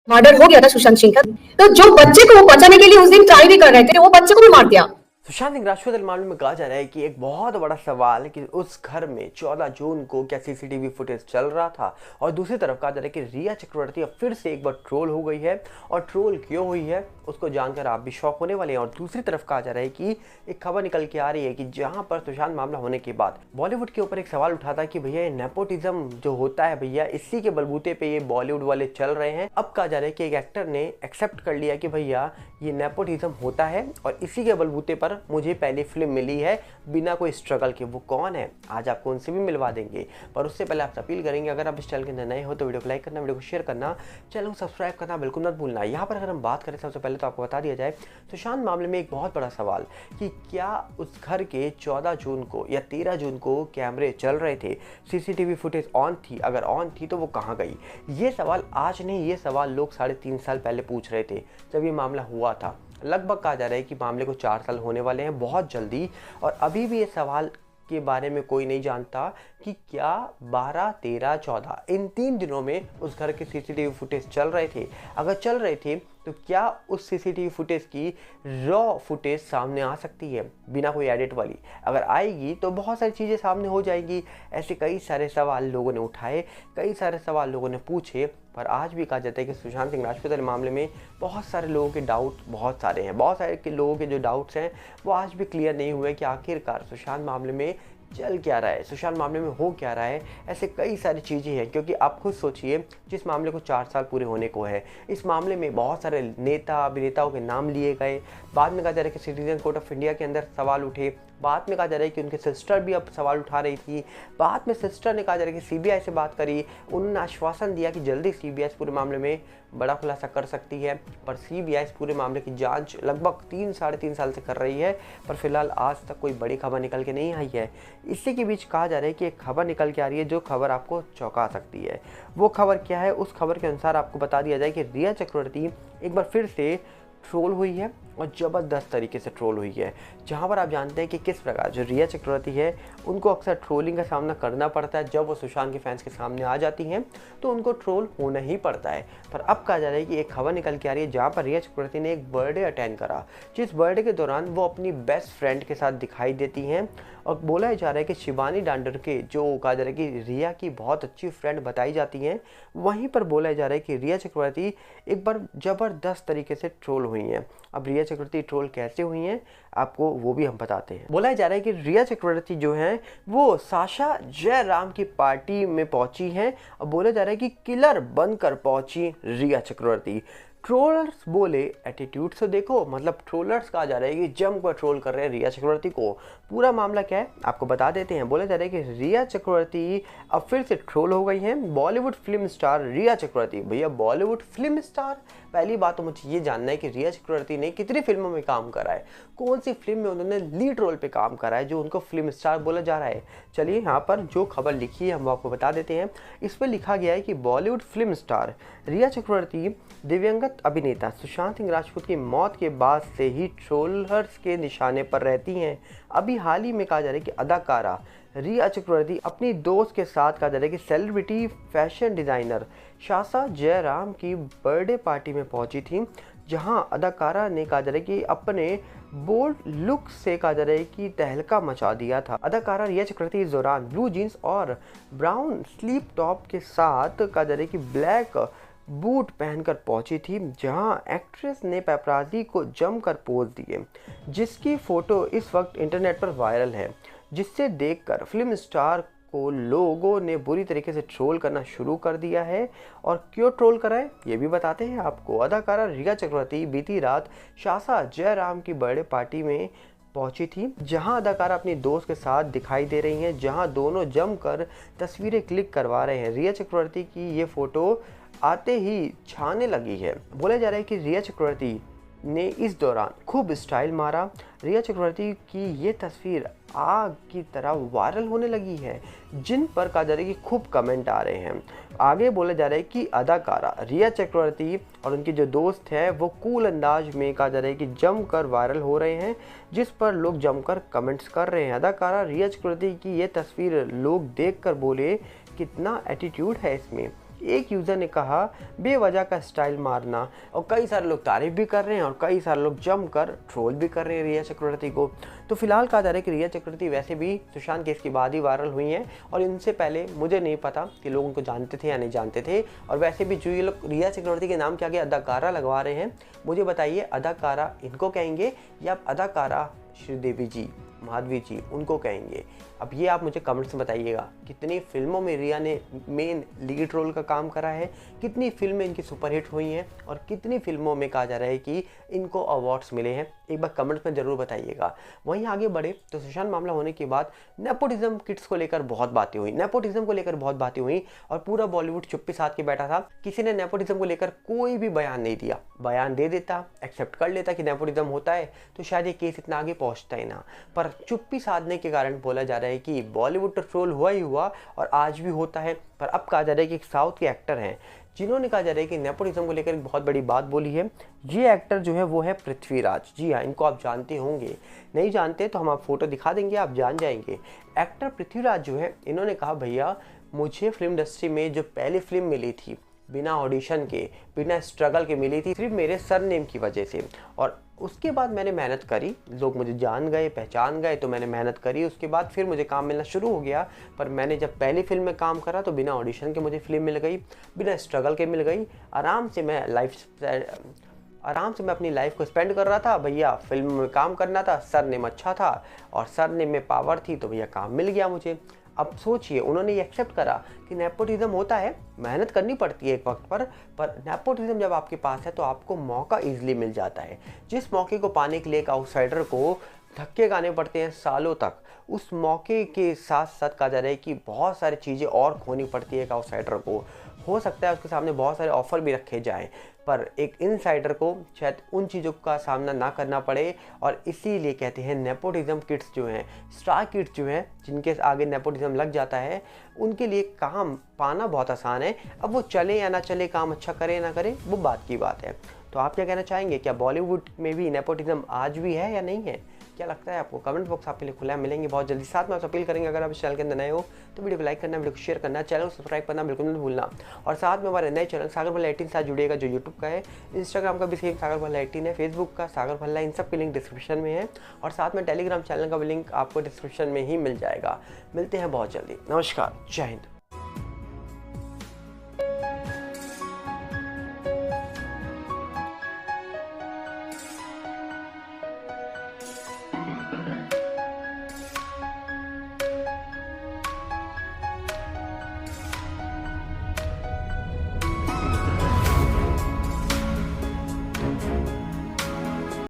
Murder हो गया था सुशांत सिंह का, तो जो बच्चे को वो बचाने के लिए उस दिन ट्राई भी कर रहे थे, वो बच्चे को भी मार दिया। सुशांत सिंह राजपूत मामले में कहा जा रहा है कि एक बहुत बड़ा सवाल है कि उस घर में 14 जून को क्या सीसीटीवी फुटेज चल रहा था, और दूसरी तरफ कहा जा रहा है कि रिया चक्रवर्ती अब फिर से एक बार ट्रोल हो गई है, और ट्रोल क्यों हुई है उसको जानकर आप भी शॉक होने वाले हैं। और दूसरी तरफ कहा जा रहा है कि एक खबर निकल के आ रही है कि जहां पर सुशांत मामला होने के बाद बॉलीवुड के ऊपर एक सवाल उठा था कि भैया ये नेपोटिज्म जो होता है भैया, इसी के बलबूते पे ये बॉलीवुड वाले चल रहे हैं। अब कहा जा रहा है कि एक एक्टर ने एक्सेप्ट कर लिया कि भैया ये नेपोटिज्म होता है और इसी के बलबूते पर मुझे पहली फिल्म मिली है बिना कोई स्ट्रगल के। वो कौन है आज आपको उनसे भी मिलवा देंगे, पर उससे पहले आपसे अपील करेंगे अगर आप इस चैनल के अंदर नए हो तो वीडियो को लाइक करना, वीडियो को शेयर करना, चैनल को सब्सक्राइब करना बिल्कुल मत भूलना। यहाँ पर अगर हम बात करें सबसे पहले तो आपको बता दिया जाए सुशांत मामले में एक बहुत बड़ा सवाल कि क्या उस घर के 14 जून को या 13 जून को कैमरे चल रहे थे, सीसीटीवी फुटेज ऑन थी, अगर ऑन थी तो वो कहाँ गई। ये सवाल आज नहीं, ये सवाल लोग 3.5 साल पहले पूछ रहे थे जब ये मामला हुआ था। लगभग कहा जा रहा है कि मामले को 4 साल होने वाले हैं बहुत जल्दी, और अभी भी ये सवाल के बारे में कोई नहीं जानता कि क्या 12, 13, 14 इन 3 दिनों में उस घर के सीसीटीवी फुटेज चल रहे थे। अगर चल रहे थे तो क्या उस सीसीटीवी फुटेज की रॉ फुटेज सामने आ सकती है बिना कोई एडिट वाली। अगर आएगी तो बहुत सारी चीज़ें सामने हो जाएंगी। ऐसे कई सारे सवाल लोगों ने उठाए, कई सारे सवाल लोगों ने पूछे, पर आज भी कहा जाता है कि सुशांत सिंह राजपूत के मामले में बहुत सारे लोगों के डाउट बहुत सारे हैं, बहुत सारे लोगों के जो डाउट्स हैं वो आज भी क्लियर नहीं हुए कि आखिरकार सुशांत मामले में चल क्या रहा है, सुशांत मामले में हो क्या रहा है। ऐसे कई सारी चीज़ें हैं, क्योंकि आप खुद सोचिए जिस मामले को 4 साल पूरे होने को है, इस मामले में बहुत सारे नेता अभिनेताओं के नाम लिए गए। बाद में कहा जा रहा है कि सिटीजन कोर्ट ऑफ इंडिया के अंदर सवाल उठे, बाद में कहा जा रहा है कि उनके सिस्टर भी अब सवाल उठा रही थी, बाद में सिस्टर ने कहा जा रहा है कि सीबीआई से बात करी, उन्होंने आश्वासन दिया कि जल्दी सीबीआई इस पूरे मामले में बड़ा खुलासा कर सकती है, पर सीबीआई इस पूरे मामले की जांच लगभग 3-3.5 साल से कर रही है, पर फिलहाल आज तक कोई बड़ी खबर निकल के नहीं आई है। इसी के बीच कहा जा रहा है कि एक खबर निकल के आ रही है जो खबर आपको चौंका सकती है। वो खबर क्या है, उस खबर के अनुसार आपको बता दिया जाए कि रिया चक्रवर्ती एक बार फिर से ट्रोल हुई है, और ज़बरदस्त तरीके से ट्रोल हुई है। जहाँ पर आप जानते हैं कि किस प्रकार जो रिया चक्रवर्ती है उनको अक्सर ट्रोलिंग का सामना करना पड़ता है। जब वो सुशांत के फैंस के सामने आ जाती हैं तो उनको ट्रोल होना ही पड़ता है। पर अब कहा जा रहा है कि एक खबर निकल के आ रही है जहाँ पर रिया चक्रवर्ती ने एक बर्थडे अटेंड करा, जिस बर्थडे के दौरान वो अपनी बेस्ट फ्रेंड के साथ दिखाई देती हैं, और बोला जा रहा है कि शिवानी डांडर के जो कहा जा रहा है कि रिया की बहुत अच्छी फ्रेंड बताई जाती हैं, वहीं पर बोला जा रहा है कि रिया चक्रवर्ती एक बार ज़बरदस्त तरीके से ट्रोल हुई हैं। अब रिया चक्रवर्ती ट्रोल कैसे हुई हैं आपको वो भी हम बताते हैं। बोला जा रहा है कि रिया चक्रवर्ती जो है वो साशा जयराम की पार्टी में पहुंची हैं, और बोला जा रहा है कि किलर बनकर पहुंची रिया चक्रवर्ती। ट्रोलर्स बोले एटीट्यूड से देखो, मतलब ट्रोलर्स कहा जा रहा है कि जम कर ट्रोल कर रहे हैं रिया चक्रवर्ती को। पूरा मामला क्या है आपको बता देते हैं। बोला जा रहा है कि रिया चक्रवर्ती अब फिर से ट्रोल हो गई हैं। बॉलीवुड फिल्म स्टार रिया चक्रवर्ती, भैया बॉलीवुड फिल्म स्टार, पहली बात तो मुझे ये जानना है कि रिया चक्रवर्ती ने कितनी फिल्मों में काम करा है, कौन सी फिल्म में उन्होंने लीड रोल पे काम करा है जो उनको फिल्म स्टार बोला जा रहा है। चलिए यहाँ पर जो खबर लिखी है हम आपको बता देते हैं। इस पर लिखा गया है कि बॉलीवुड फिल्म स्टार रिया चक्रवर्ती दिव्यांगत अभिनेता सुशांत सिंह राजपूत की मौत के बाद से ही ट्रोलर्स के निशाने पर रहती हैं। अभी हाल ही में कहा जा रहा है कि अदाकारा रिया चक्रवर्ती अपनी दोस्त के साथ कहा जा रहा है कि celebrity fashion designer Sasha Jairam की बर्थडे पार्टी में पहुंची थी, जहां अदाकारा ने कहा जा रहा है कि अपने बोल्ड लुक से कहा जा रहा है कि तहलका मचा दिया था। अदाकारा रिया चक्रवर्ती इस दौरान ब्लू जीन्स और ब्राउन स्लीप टॉप के साथ कहा जा रहा है कि ब्लैक बूट पहनकर पहुंची थी, जहां एक्ट्रेस ने पेपराजी को जमकर पोज दिए, जिसकी फोटो इस वक्त इंटरनेट पर वायरल है, जिससे देखकर फिल्म स्टार को लोगों ने बुरी तरीके से ट्रोल करना शुरू कर दिया है। और क्यों ट्रोल करा है ये भी बताते हैं आपको। अदाकारा रिया चक्रवर्ती बीती रात साशा जयराम की बर्थडे पार्टी में पहुंची थी, जहां अदाकारा अपनी दोस्त के साथ दिखाई दे रही हैं, जहां दोनों जमकर तस्वीरें क्लिक करवा रहे हैं। रिया चक्रवर्ती की ये फोटो आते ही छाने लगी है। बोला जा रहा है कि रिया चक्रवर्ती ने इस दौरान खूब स्टाइल मारा। रिया चक्रवर्ती की ये तस्वीर आग की तरह वायरल होने लगी है, जिन पर कहा जा रहा है कि खूब कमेंट आ रहे हैं। आगे बोला जा रहा है कि अदाकारा रिया चक्रवर्ती और उनकी जो दोस्त है वो कूल अंदाज में कहा जा रहा है कि जमकर वायरल हो रहे हैं, जिस पर लोग जमकर कमेंट्स कर रहे हैं। अदाकारा रिया चक्रवर्ती की ये तस्वीर लोग देखकर बोले कितना एटीट्यूड है इसमें, एक यूज़र ने कहा बेवजह का स्टाइल मारना, और कई सारे लोग तारीफ भी कर रहे हैं और कई सारे लोग जमकर ट्रोल भी कर रहे हैं रिया चक्रवर्ती को। तो फिलहाल कहा जा रहा है कि रिया चक्रवर्ती वैसे भी सुशांत केस के बाद ही वायरल हुई हैं, और इनसे पहले मुझे नहीं पता कि लोग उनको जानते थे या नहीं जानते थे। और वैसे भी जो ये लोग रिया चक्रवर्ती के नाम के आगे अदाकारा लगवा रहे हैं, मुझे बताइए अदाकारा इनको कहेंगे या अदाकारा श्रीदेवी जी, माधवी जी उनको कहेंगे? अब ये आप मुझे कमेंट्स में बताइएगा। कितनी फिल्मों में रिया ने मेन लीड रोल का काम करा है, कितनी फिल्में इनकी सुपरहिट हुई हैं और कितनी फिल्मों में कहा जा रहा है कि इनको अवार्ड्स मिले हैं, एक बार कमेंट्स में ज़रूर बताइएगा। वहीं आगे बढ़े तो सुशांत मामला होने के बाद नेपोटिज्म किड्स को लेकर बहुत बातें हुई, नेपोटिज्म को लेकर बहुत बातें हुई, और पूरा बॉलीवुड चुप्पी साध के बैठा था। किसी ने नेपोटिज्म को लेकर कोई भी बयान नहीं दिया। बयान दे देता, एक्सेप्ट कर लेता कि नेपोटिज्म होता है, तो शायद ये केस इतना आगे पहुंचता ही ना। पर चुप्पी साधने के कारण बोला जा रहा है कि बॉलीवुड तो ट्रोल हुआ ही हुआ और आज भी होता है। पर अब कहा जा रहा है कि एक साउथ के एक्टर हैं जिन्होंने कहा जा रहा है कि नेपोटिज्म को लेकर एक बहुत बड़ी बात बोली है। ये एक्टर जो है वो है पृथ्वीराज। जी हाँ, इनको आप जानते होंगे, नहीं जानते तो हम आप फोटो दिखा देंगे, आप जान जाएंगे। एक्टर पृथ्वीराज जो है, इन्होंने कहा भैया मुझे फिल्म इंडस्ट्री में जो पहली फिल्म मिली थी बिना ऑडिशन के, बिना स्ट्रगल के मिली थी, सिर्फ मेरे सरनेम की वजह से। और उसके बाद मैंने मेहनत करी, लोग मुझे जान गए, पहचान गए, तो मैंने मेहनत करी। उसके बाद फिर मुझे काम मिलना शुरू हो गया। पर मैंने जब पहली फिल्म में काम करा तो बिना ऑडिशन के मुझे फिल्म मिल गई, बिना स्ट्रगल के मिल गई। आराम से मैं अपनी लाइफ को स्पेंड कर रहा था। भैया फिल्म में काम करना था, सरनेम अच्छा था और सरनेम में पावर थी, तो भैया काम मिल गया मुझे। अब सोचिए, उन्होंने ये एक्सेप्ट करा कि नेपोटिज्म होता है, मेहनत करनी पड़ती है एक वक्त पर नेपोटिज्म जब आपके पास है तो आपको मौका इजीली मिल जाता है। जिस मौके को पाने के लिए एक आउटसाइडर को धक्के खाने पड़ते हैं सालों तक, उस मौके के साथ साथ कहा जा रहा है कि बहुत सारी चीज़ें और खोनी पड़ती है एक आउटसाइडर को। हो सकता है उसके सामने बहुत सारे ऑफर भी रखे जाएं, पर एक इनसाइडर को शायद उन चीज़ों का सामना ना करना पड़े। और इसीलिए कहते हैं नेपोटिज्म किड्स जो हैं, स्टार किड्स जो हैं, जिनके आगे नेपोटिज्म लग जाता है, उनके लिए काम पाना बहुत आसान है। अब वो चले या ना चले, काम अच्छा करे ना करे, वो बात की बात है। तो आप क्या कहना चाहेंगे? क्या बॉलीवुड में भी नेपोटिज्म आज भी है या नहीं है? क्या लगता है आपको? कमेंट बॉक्स आपके लिए खुला है, मिलेंगे बहुत जल्दी। साथ में आप अपील करेंगे, अगर आप इस चैनल के अंदर नए हो तो वीडियो को लाइक करना, वीडियो को शेयर करना, चैनल को सब्सक्राइब करना बिल्कुल मत भूलना। और साथ में हमारे नए चैनल सागर भल्ला 18 साथ जुड़िएगा, जो यूट्यूब का है, इंस्टाग्राम का भी सेम सागर भल्ला 18 है, फेसबुक का सागर भल्ला, इन सब की लिंक डिस्क्रिप्शन में है। और साथ में टेलीग्राम चैनल का भी लिंक आपको डिस्क्रिप्शन में ही मिल जाएगा। मिलते हैं बहुत जल्दी। नमस्कार, जय हिंद।